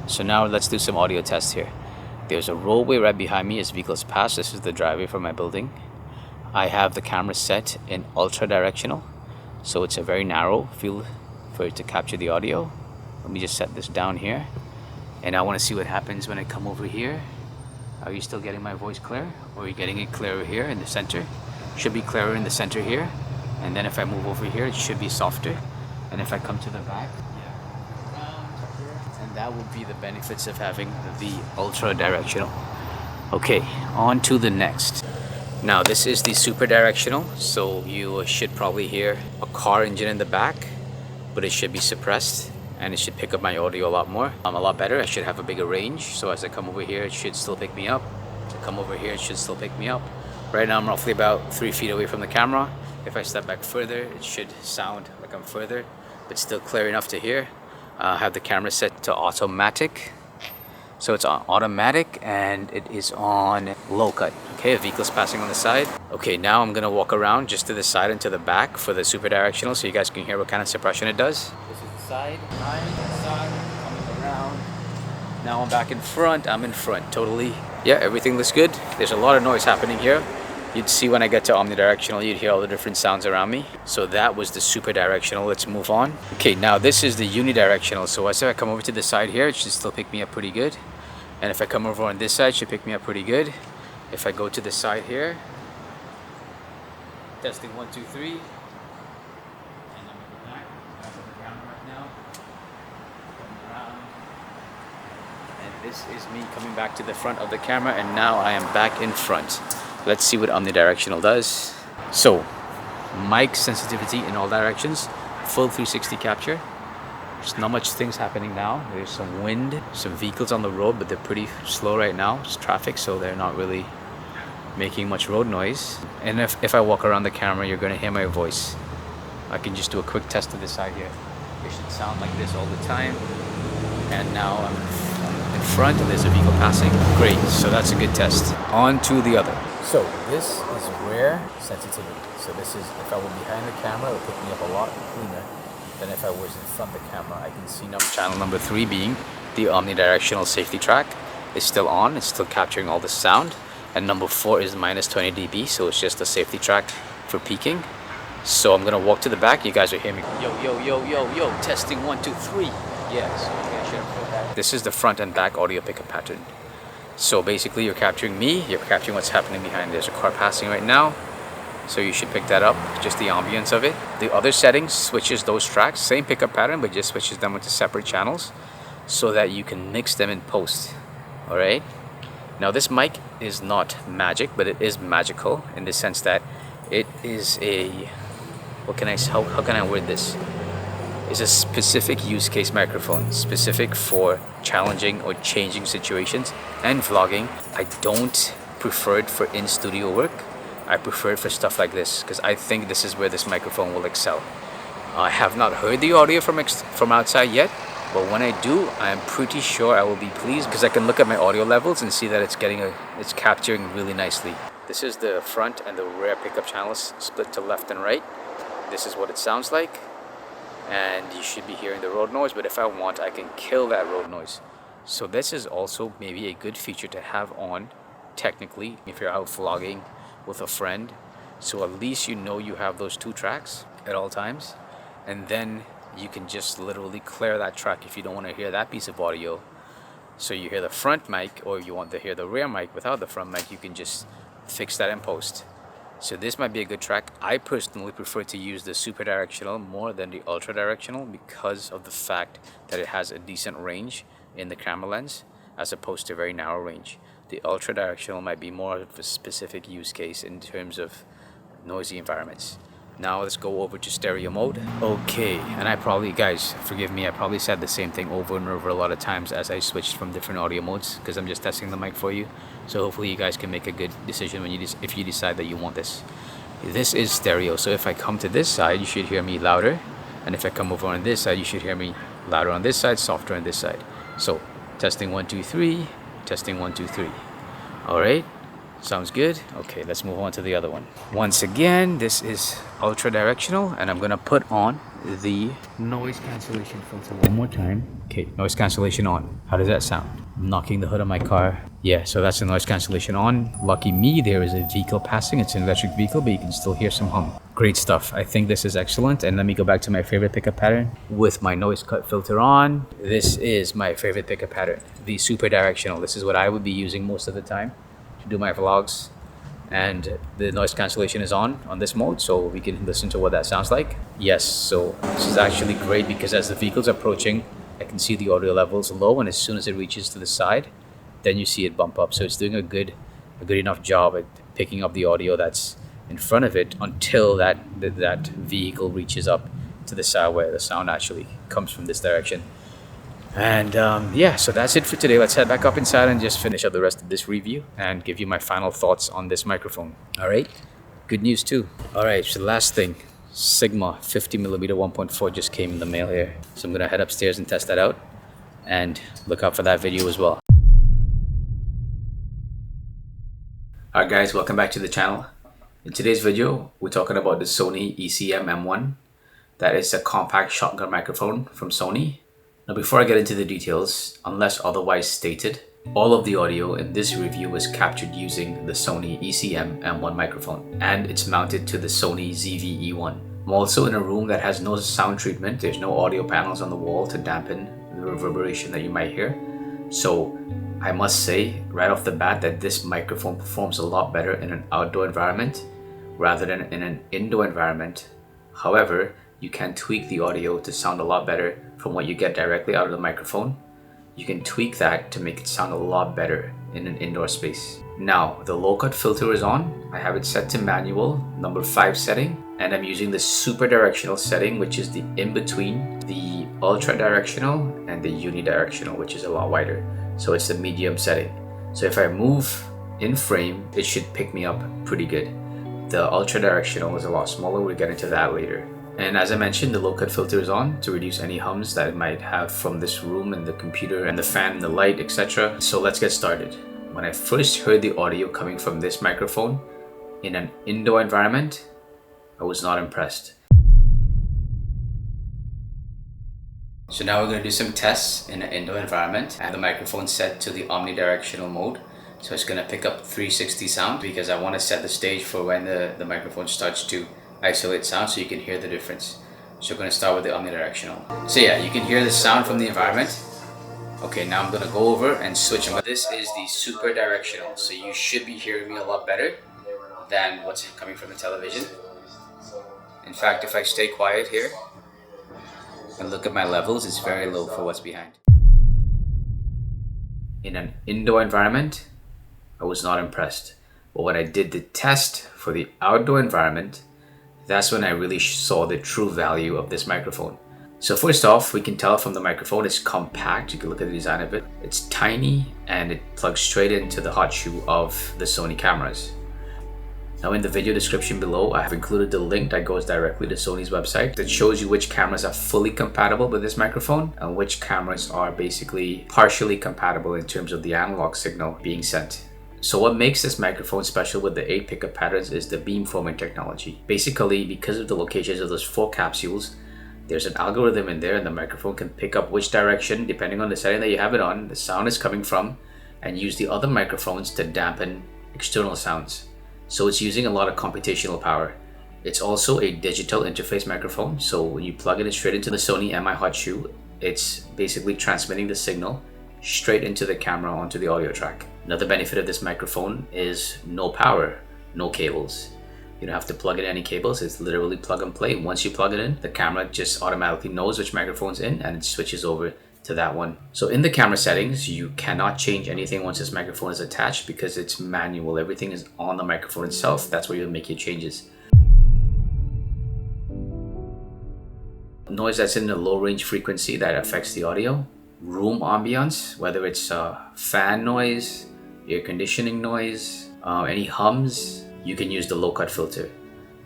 So now let's do some audio tests here. There's a roadway right behind me as vehicles pass. This is the driveway for my building. I have the camera set in ultra directional, so it's a very narrow field for it to capture the audio. Let me just set this down here, and I want to see what happens when I come over here. Are you still getting my voice clear, or are you getting it clearer here in the center? Should be clearer in the center here, and then if I move over here, it should be softer. And if I come to the back, and that would be the benefits of having the ultra directional. Okay, on to the next. Now this is the super directional, so you should probably hear a car engine in the back, but it should be suppressed and it should pick up my audio a lot more, a lot better. I should have a bigger range, so as I come over here, it should still pick me up. To come over here, it should still pick me up. Right now I'm roughly about 3 feet away from the camera. If I step back further, it should sound like I'm further, but still clear enough to hear. I have the camera set to automatic. So it's on automatic and it is on low cut. Okay, a vehicle's passing on the side. Okay, now I'm gonna walk around just to the side and to the back for the super directional so you guys can hear what kind of suppression it does. This is the side, coming around. Now I'm back in front, I'm in front totally. Yeah, everything looks good. There's a lot of noise happening here. You'd see when I get to omnidirectional, you'd hear all the different sounds around me. So that was the super directional. Let's move on. Okay, now this is the unidirectional. So as I come over to the side here, it should still pick me up pretty good. And if I come over on this side, it should pick me up pretty good. If I go to the side here, testing 1, 2, 3. And I'm in the back. I'm on the ground right now. Coming around. And this is me coming back to the front of the camera, and now I am back in front. Let's see what omnidirectional does. So, mic sensitivity in all directions, full 360 capture. There's not much things happening now. There's some wind, some vehicles on the road, but they're pretty slow right now. It's traffic, so they're not really making much road noise. And if I walk around the camera, you're gonna hear my voice. I can just do a quick test to the side here. It should sound like this all the time. And now I'm in front and there's a vehicle passing. Great, so that's a good test. On to the other. So this is rare sensitivity. So this is, if I were behind the camera, it would pick me up a lot cleaner than if I was in front of the camera. I can see channel number 3 being the omnidirectional safety track. It's still on, it's still capturing all the sound. And number 4 is minus 20 dB, so it's just a safety track for peaking. So I'm gonna walk to the back, you guys will hear me. Yo, yo, yo, yo, yo, testing 1, 2, 3. Yes, okay, I should have put that. This is the front and back audio pickup pattern. So basically you're capturing me, you're capturing what's happening behind. There's a car passing right now, so you should pick that up, just the ambience of it. The other settings switches those tracks, same pickup pattern, but just switches them into separate channels so that you can mix them in post. All right. Now this mic is not magic, but it is magical in the sense that it is a, how can I word this? It's a specific use case microphone, specific for challenging or changing situations and vlogging. I don't prefer it for in-studio work. I prefer it for stuff like this because I think this is where this microphone will excel. I have not heard the audio from outside yet, but when I do, I am pretty sure I will be pleased because I can look at my audio levels and see that it's capturing really nicely. This is the front and the rear pickup channels split to left and right. This is what it sounds like. And you should be hearing the road noise, but if I want, I can kill that road noise. So this is also maybe a good feature to have on technically if you're out vlogging with a friend, so at least you know you have those 2 tracks at all times, and then you can just literally clear that track if you don't want to hear that piece of audio. So you hear the front mic, or you want to hear the rear mic without the front mic, you can just fix that in post. So this might be a good track. I personally prefer to use the super directional more than the ultra directional because of the fact that it has a decent range in the camera lens as opposed to a very narrow range. The ultra directional might be more of a specific use case in terms of noisy environments. Now let's go over to stereo mode. Okay, and I probably, guys, forgive me, I probably said the same thing over and over a lot of times as I switched from different audio modes because I'm just testing the mic for you. So hopefully you guys can make a good decision when if you decide that you want this. This is stereo, so if I come to this side, you should hear me louder. And if I come over on this side, you should hear me louder on this side, softer on this side. So testing 1, 2, 3, testing 1, 2, 3. All right. Sounds good. Okay, let's move on to the other one. Once again, this is ultra directional, and I'm gonna put on the noise cancellation filter one more time. Okay, noise cancellation on. How does that sound? I'm knocking the hood of my car. Yeah, so that's the noise cancellation on. Lucky me, there is a vehicle passing. It's an electric vehicle, but you can still hear some hum. Great stuff. I think this is excellent. And let me go back to my favorite pickup pattern with my noise cut filter on. This is my favorite pickup pattern, the Super Directional. This is what I would be using most of the time to do my vlogs. And the noise cancellation is on this mode, so we can listen to what that sounds like. Yes, so this is actually great because as the vehicle's approaching, I can see the audio levels low, and as soon as it reaches to the side, then you see it bump up. So it's doing a good enough job at picking up the audio that's in front of it until that vehicle reaches up to the side where the sound actually comes from this direction. And yeah, so that's it for today. Let's head back up inside and just finish up the rest of this review and give you my final thoughts on this microphone. All right, good news too. All right, so the last thing, Sigma 50mm 1.4 just came in the mail here. So I'm gonna head upstairs and test that out and look out for that video as well. All right guys, welcome back to the channel. In today's video, we're talking about the Sony ECM-M1. That is a compact shotgun microphone from Sony. Now before I get into the details, unless otherwise stated, all of the audio in this review was captured using the Sony ECM-M1 microphone, and it's mounted to the Sony ZV-E1. I'm also in a room that has no sound treatment. There's no audio panels on the wall to dampen the reverberation that you might hear. So I must say right off the bat that this microphone performs a lot better in an outdoor environment rather than in an indoor environment. However, you can tweak the audio to sound a lot better from what you get directly out of the microphone. You can tweak that to make it sound a lot better in an indoor space. Now, the low cut filter is on. I have it set to manual, number 5 setting, and I'm using the Super Directional setting, which is the in-between the Ultra Directional and the Uni Directional, which is a lot wider. So it's the medium setting. So if I move in frame, it should pick me up pretty good. The Ultra Directional is a lot smaller. We'll get into that later. And as I mentioned, the low cut filter is on to reduce any hums that it might have from this room and the computer and the fan and the light, etc. So let's get started. When I first heard the audio coming from this microphone in an indoor environment, I was not impressed. So now we're going to do some tests in an indoor environment. I have the microphone set to the Omni Directional mode. So it's going to pick up 360 sound because I want to set the stage for when the microphone starts to isolate sound so you can hear the difference. So we're going to start with the omnidirectional. So yeah, you can hear the sound from the environment. Okay, now I'm going to go over and switch them. This is the Super Directional, so you should be hearing me a lot better than what's coming from the television. In fact, if I stay quiet here and look at my levels, it's very low for what's behind. In an indoor environment, I was not impressed. But when I did the test for the outdoor environment, that's when I really saw the true value of this microphone. So first off, we can tell from the microphone it's compact. You can look at the design of it. It's tiny and it plugs straight into the hot shoe of the Sony cameras. Now in the video description below, I have included the link that goes directly to Sony's website that shows you which cameras are fully compatible with this microphone and which cameras are basically partially compatible in terms of the analog signal being sent. So what makes this microphone special with the 8 pickup patterns is the beamforming technology. Basically, because of the locations of those 4 capsules, there's an algorithm in there and the microphone can pick up which direction, depending on the setting that you have it on, the sound is coming from, and use the other microphones to dampen external sounds. So it's using a lot of computational power. It's also a digital interface microphone, so when you plug it straight into the Sony Mi hot shoe, it's basically transmitting the signal straight into the camera onto the audio track. Another benefit of this microphone is no power, no cables. You don't have to plug in any cables, it's literally plug and play. Once you plug it in, the camera just automatically knows which microphone's in and it switches over to that one. So in the camera settings, you cannot change anything once this microphone is attached because it's manual. Everything is on the microphone itself. That's where you'll make your changes. Noise that's in the low range frequency that affects the audio. Room ambience, whether it's fan noise, air conditioning noise, any hums, you can use the low cut filter.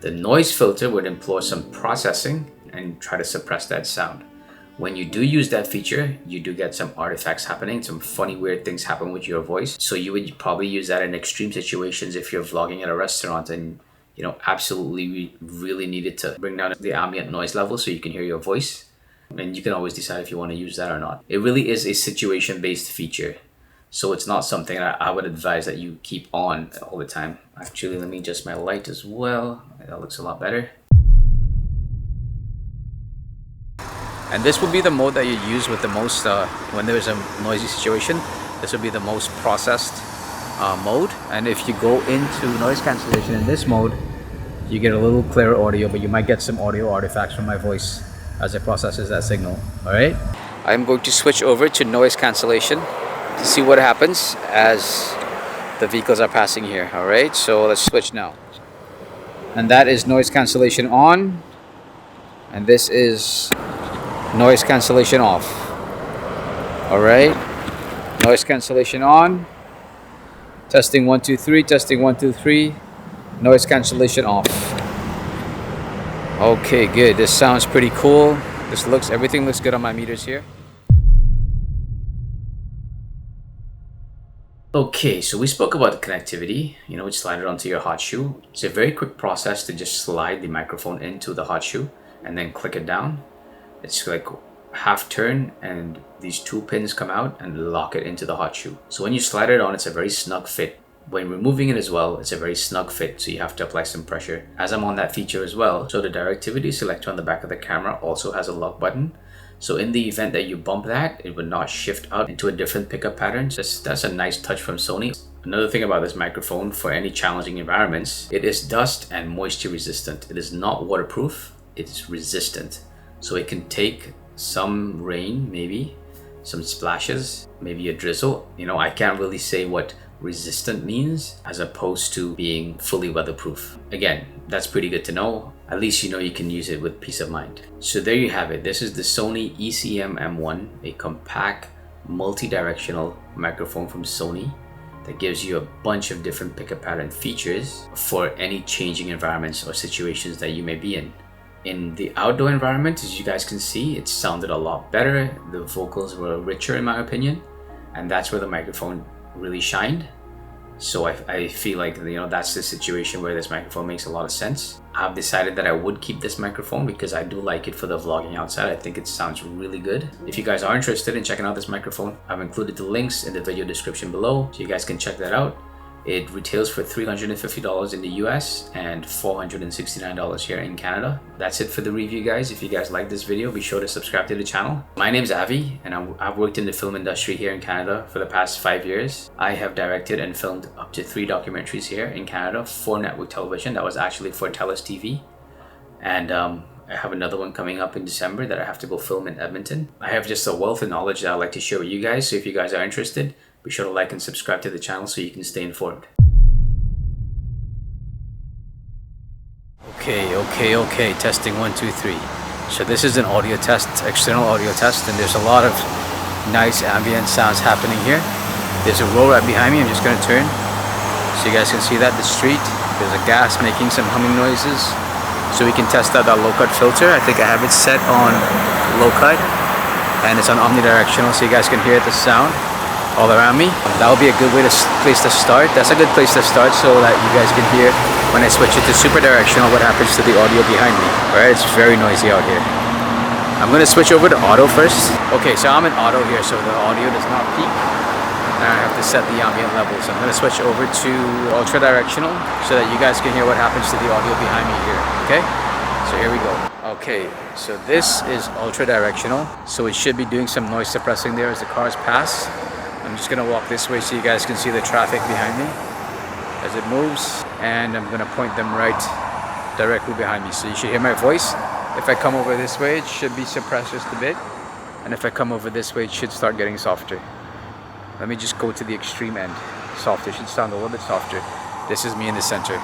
The noise filter would employ some processing and try to suppress that sound. When you do use that feature, you do get some artifacts happening, some funny weird things happen with your voice. So you would probably use that in extreme situations if you're vlogging at a restaurant and you know, absolutely really needed to bring down the ambient noise level so you can hear your voice. And you can always decide if you want to use that or not. It really is a situation-based feature. So it's not something that I would advise that you keep on all the time. Actually, let me adjust my light as well. That looks a lot better. And this will be the mode that you use with the most, when there's a noisy situation. This will be the most processed mode. And if you go into noise cancellation in this mode, you get a little clearer audio, but you might get some audio artifacts from my voice as it processes that signal. All right, I'm going to switch over to noise cancellation to see what happens as the vehicles are passing here. All right, so let's switch now. And that is noise cancellation on, and this is noise cancellation off. All right, noise cancellation on. Testing 1 2 3. Testing 1 2 3. Noise cancellation off. Okay, good. This sounds pretty cool. Everything looks good on my meters here. Okay, so we spoke about the connectivity. You know, slide it onto your hot shoe. It's a very quick process to just slide the microphone into the hot shoe and then click it down. It's like half turn and these two pins come out and lock it into the hot shoe. So when you slide it on, it's a very snug fit. When removing it as well, it's a very snug fit, so you have to apply some pressure. As I'm on that feature as well, so the directivity selector on the back of the camera also has a lock button. So in the event that you bump that, it would not shift out into a different pickup pattern. That's a nice touch from Sony. Another thing about this microphone, for any challenging environments, it is dust and moisture resistant. It is not waterproof, it is resistant. So it can take some rain, maybe some splashes, maybe a drizzle. You know, I can't really say what resistant means as opposed to being fully weatherproof. Again, that's pretty good to know. At least you know you can use it with peace of mind. So there you have it. This is the Sony ECM-M1, a compact multi-directional microphone from Sony that gives you a bunch of different pickup pattern features for any changing environments or situations that you may be in. In the outdoor environment, as you guys can see, it sounded a lot better. The vocals were richer in my opinion, and that's where the microphone really shined. So I feel like, you know, that's the situation where this microphone makes a lot of sense. I've decided that I would keep this microphone because I do like it for the vlogging outside. I think it sounds really good. If you guys are interested in checking out this microphone, I've included the links in the video description below, so you guys can check that out. It retails for $350 in the US and $469 here in Canada. That's it for the review, guys. If you guys like this video, be sure to subscribe to the channel. My name's Avi, and I've worked in the film industry here in Canada for the past 5 years. I have directed and filmed up to 3 documentaries here in Canada for network television. That was actually for TELUS TV. And I have another one coming up in December that I have to go film in Edmonton. I have just a wealth of knowledge that I'd like to share with you guys. So if you guys are interested, be sure to like and subscribe to the channel so you can stay informed. Okay. Testing 1 2 3. So this is an audio test, external audio test, and there's a lot of nice ambient sounds happening here. There's a road right behind me. I'm just going to turn so you guys can see that, the street. There's a gas making some humming noises. So we can test out that low cut filter. I think I have it set on low cut, and it's on Omni Directional, so you guys can hear the sound all around me. That would be a good place to start. That's a good place to start so that you guys can hear when I switch it to Super Directional what happens to the audio behind me. Alright, it's very noisy out here. I'm going to switch over to auto first. Okay, so I'm in auto here, so the audio does not peak. And I have to set the ambient level. So I'm going to switch over to Ultra Directional so that you guys can hear what happens to the audio behind me here. Okay, so here we go. Okay, so this is Ultra Directional. So it should be doing some noise suppressing there as the cars pass. I'm just going to walk this way so you guys can see the traffic behind me as it moves, and I'm going to point them right directly behind me, so you should hear my voice. If I come over this way, it should be suppressed just a bit, and if I come over this way, it should start getting softer. Let me just go to the extreme end. Softer, it should sound a little bit softer. This is me in the center.